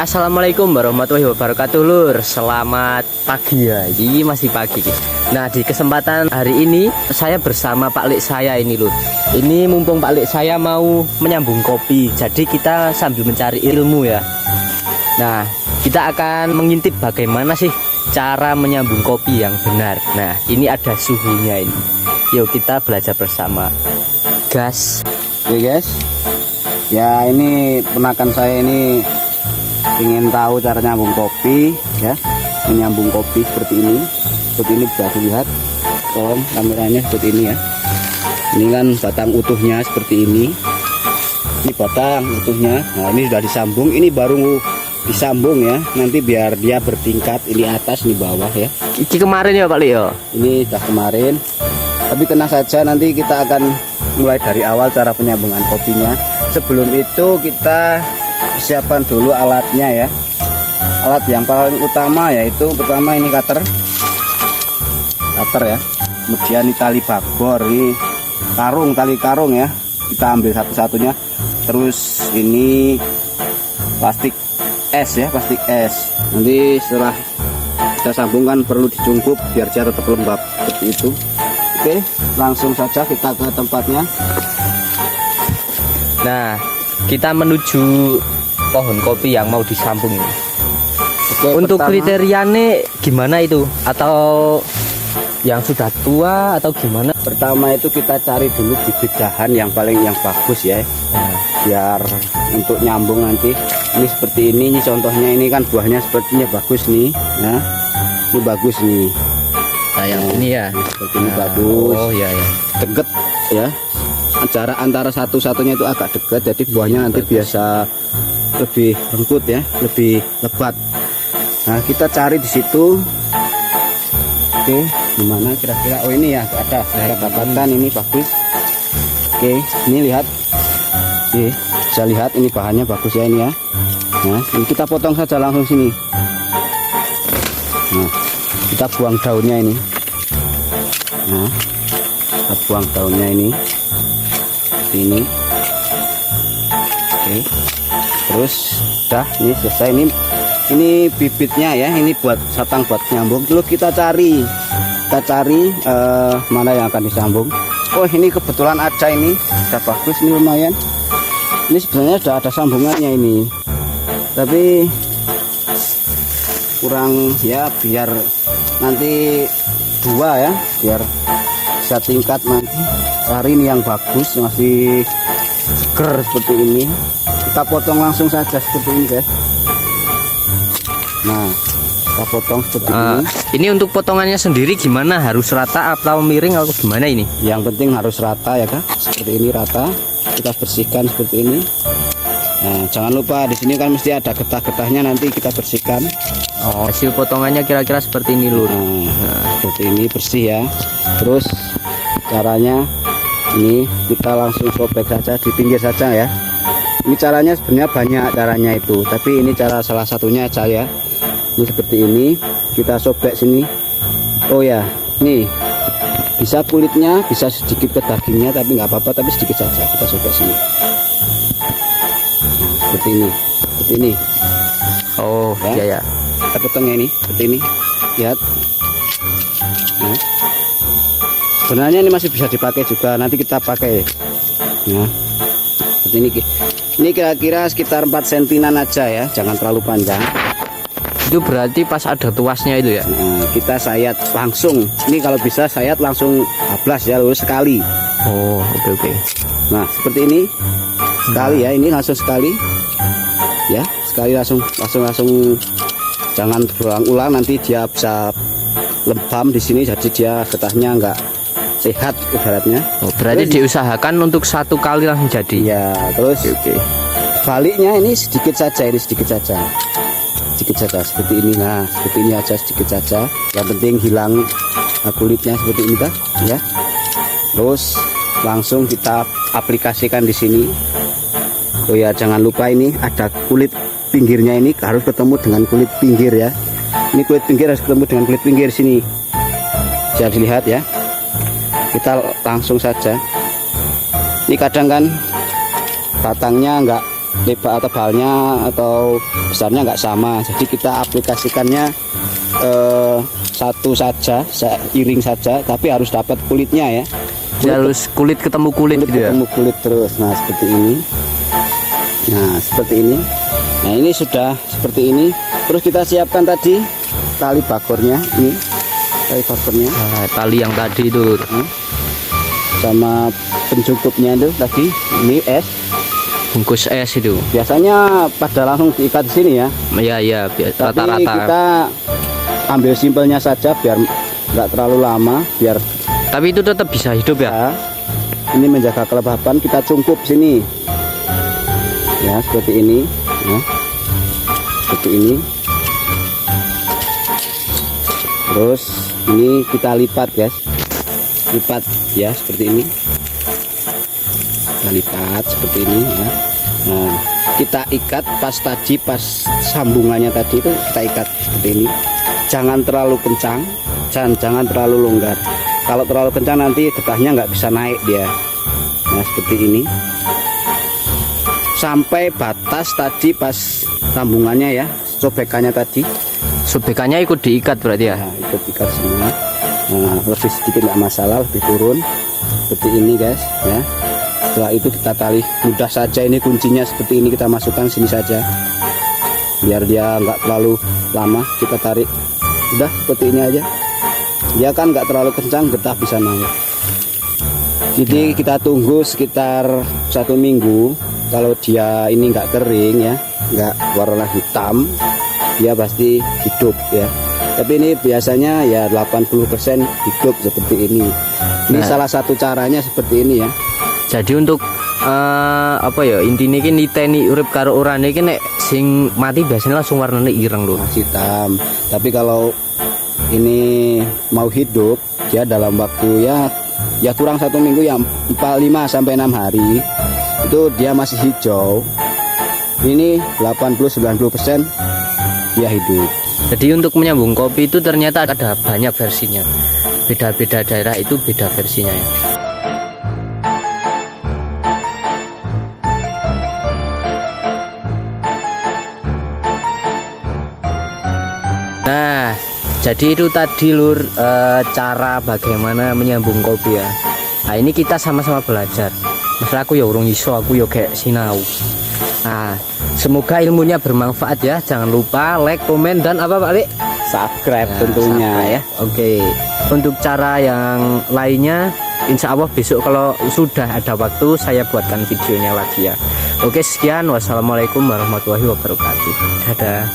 Assalamualaikum warahmatullahi wabarakatuh lur. Selamat pagi ya. Ini masih pagi. Nah, di kesempatan hari ini saya bersama Pak Lek saya ini lur. Ini mumpung Pak Lek saya mau menyambung kopi, jadi kita sambil mencari ilmu ya. Nah, kita akan mengintip bagaimana sih cara menyambung kopi yang benar. Nah, ini ada suhunya ini. Yuk kita belajar bersama. Gas. Oke guys, ya ini penakan saya ini ingin tahu cara nyambung kopi ya, menyambung kopi seperti ini bisa dilihat, tolong kameranya seperti ini ya. Ini kan batang utuhnya seperti ini batang utuhnya. Nah ini sudah disambung, ini baru disambung ya, nanti biar dia bertingkat, ini atas ini bawah ya. Ini kemarin ya Pak Leo, ini sudah kemarin, tapi tenang saja, nanti kita akan mulai dari awal cara penyambungan kopinya. Sebelum itu kita persiapan dulu alatnya ya. Alat yang paling utama yaitu pertama ini cutter ya, kemudian ini tali bagor, ini tali karung ya, kita ambil satu-satunya. Terus ini plastik es ya, plastik es. Nanti setelah kita sambungkan perlu dicungkup biar dia tetap lembab seperti itu. Oke, langsung saja kita ke tempatnya. Nah, kita menuju pohon kopi yang mau disambung. Oke, untuk pertama, kriterianya gimana itu? Atau yang sudah tua atau gimana? pertama itu kita cari dulu bibit dahan yang bagus ya. Nah, biar untuk nyambung nanti. Ini seperti ini contohnya, ini kan buahnya sepertinya bagus nih ya. Ini bagus nih. yang ini ya. Seperti ini bagus. Oh iya ya. Deket ya. Antara satu-satunya itu agak dekat, jadi buahnya nanti biasa lebih lembut ya, lebih lebat. Nah kita cari di situ. Oke, gimana kira-kira? Oh ini ya, ada dapatkan ini bagus. Oke, ini lihat. Oke, bisa lihat ini bahannya bagus ya ini ya. Nah ini kita potong saja langsung sini. Nah kita buang daunnya ini. Nah kita buang daunnya ini. Oke, terus udah, ini selesai. Ini bibitnya ya, ini buat satang buat nyambung. Dulu kita cari mana yang akan disambung. Oh ini kebetulan ada, ini udah bagus, ini lumayan. Ini sebenarnya sudah ada sambungannya ini, tapi kurang ya, biar nanti dua ya, biar bisa tingkat nanti. Cari ini yang bagus, masih seger seperti ini. Kita potong langsung saja seperti ini guys. Nah kita potong seperti ini. Ini untuk potongannya sendiri gimana? Harus rata atau miring atau gimana ini? Yang penting harus rata ya kak, seperti ini rata. Kita bersihkan seperti ini. Nah jangan lupa di sini kan mesti ada getah-getahnya, nanti kita bersihkan. Oh, hasil potongannya kira-kira seperti ini lur. Nah seperti ini bersih ya. Terus caranya ini kita langsung sobek saja di pinggir saja ya. Ini caranya sebenarnya banyak caranya itu, tapi ini cara salah satunya aja ya. Ini seperti ini, kita sobek sini. Oh ya, nih bisa kulitnya, bisa sedikit ke dagingnya, tapi nggak apa-apa, tapi sedikit saja kita sobek sini. Nah seperti ini. Oh ya. iya ya. Kita potongnya ini seperti ini, lihat. Nah, sebenarnya ini masih bisa dipakai juga, nanti kita pakai. Nah seperti ini. Ini kira-kira sekitar 4 sentinan aja ya, jangan terlalu panjang. Itu berarti pas ada tuasnya itu ya. Nah, kita sayat langsung. Ini kalau bisa sayat langsung hablas ya, lalu sekali. Oh oke. Nah seperti ini sekali ya, ini langsung sekali ya, sekali langsung, jangan berulang-ulang, nanti dia bisa lebam di sini, jadi dia getahnya enggak sehat ibaratnya. Oh, berarti terus diusahakan untuk satu kali langsung jadi ya. Terus oke. baliknya ini sedikit saja seperti ini. Nah seperti ini aja, sedikit saja, yang penting hilang kulitnya seperti ini kan ya. Terus langsung kita aplikasikan di sini. Oh ya, jangan lupa ini ada kulit pinggirnya, ini harus ketemu dengan kulit pinggir ya. Ini kulit pinggir harus ketemu dengan kulit pinggir sini, bisa dilihat ya. Kita langsung saja. Ini kadang kan batangnya lebar tebalnya atau besarnya nggak sama. Jadi kita aplikasikannya satu saja, iring saja, tapi harus dapat kulitnya ya. Harus kulit ketemu kulit gitu ya. Ketemu kulit terus. Nah seperti ini. Nah seperti ini. Nah ini sudah seperti ini. Terus kita siapkan tadi tali bakornya ini, tali bakornya. Nah, tali yang tadi itu Lur. Sama pencukupnya itu tadi ini es. Bungkus es itu. Biasanya pada langsung diikat di sini ya. Iya Tapi rata-rata. kita ambil simpelnya saja biar nggak terlalu lama, biar Tapi itu tetap bisa hidup ya. ini menjaga kelembapan. Kita cungkup sini ya seperti ini ya. Seperti ini. Terus ini kita lipat guys, lipat ya seperti ini. Kita lipat seperti ini ya. Nah kita ikat pas tadi, pas sambungannya tadi itu kita ikat seperti ini. Jangan terlalu kencang, jangan terlalu longgar. Kalau terlalu kencang nanti getahnya nggak bisa naik dia. Nah seperti ini sampai batas tadi pas sambungannya ya, sobekannya tadi. Sobekannya ikut diikat berarti ya. Nah, ikut ikat semua. Nah, lebih sedikit nggak masalah, lebih turun seperti ini guys ya. Setelah itu kita tali, mudah saja ini kuncinya seperti ini, kita masukkan sini saja biar dia nggak terlalu lama. Kita tarik, udah seperti ini aja. Dia kan nggak terlalu kencang, getah bisa naik. Jadi kita tunggu sekitar 1 minggu. Kalau dia ini nggak kering ya, nggak warna hitam, dia pasti hidup ya. Tapi ini biasanya ya 80% hidup seperti ini. Ini salah satu caranya seperti ini ya. Jadi untuk apa ya, intinya ki niteni urip karo urane ki nek sing mati biasanya langsung warnanya ireng Lur. Masih hitam. Tapi kalau ini mau hidup, dia dalam waktu ya kurang 1 minggu ya, 5 sampai 6 hari itu dia masih hijau. Ini 80-90% dia hidup. Jadi untuk menyambung kopi itu ternyata ada banyak versinya. Beda-beda daerah itu beda versinya ya. Nah, jadi itu tadi Lur, cara bagaimana menyambung kopi ya. Nah ini kita sama-sama belajar. Masalah aku ya urung iso, aku ya kayak sinau. Nah, semoga ilmunya bermanfaat ya. Jangan lupa like, komen, dan apa Pak Lik? Subscribe Nah, tentunya subscribe ya. Oke. Untuk cara yang lainnya, insya Allah besok kalau sudah ada waktu saya buatkan videonya lagi ya. Oke, sekian. Wassalamualaikum warahmatullahi wabarakatuh. Dadah.